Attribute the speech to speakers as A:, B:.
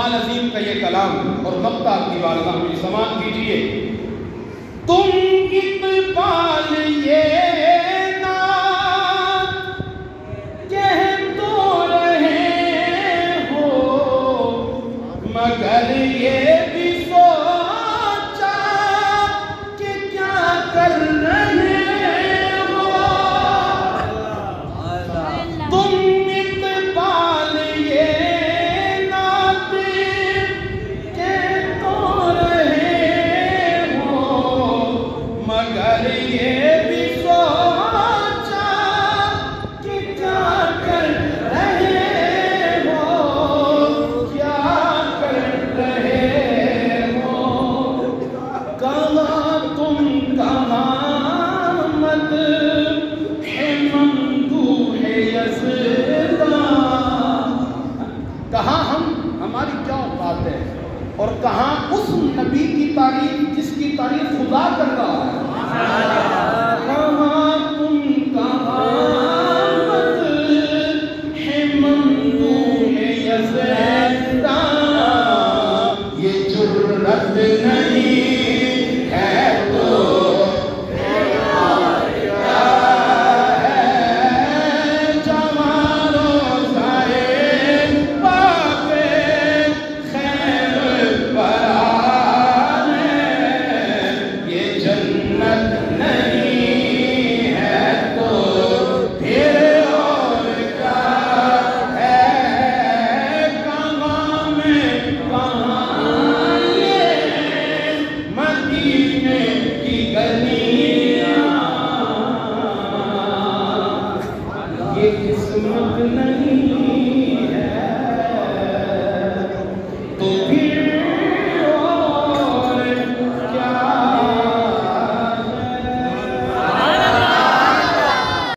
A: इकबाल अजीम का ये कलाम और मक्ता की बारगाह में समाअत कीजिए। तुम इकबाल ये ना कह तो रहे हो, मगर ये भी सोचा कि क्या कर रहे हो। तुम इकबाल ये नात कह तो रहे हो, मगर ये भी सोचा कि क्या कर रहे हो, क्या कर रहे हो। कहाँ तुम कहाँ मत है ममदूह यज़दा, कहाँ हम, हमारी क्या औकात है, और कहाँ उस नबी की तारीफ जिसकी तारीफ खुदा कर रहा है। कहाँ तुम कहाँ मत है ममदूह यज़दा, ये जुर्रत नहीं है तो क्या है। जवानो ज़ाहिर बाक़े खैर बहार है, ये जन्नत नहीं है तो फिर और क्या है। कहाँ में कहाँ ये मदीने की गलियाँ, ये किस्मत नहीं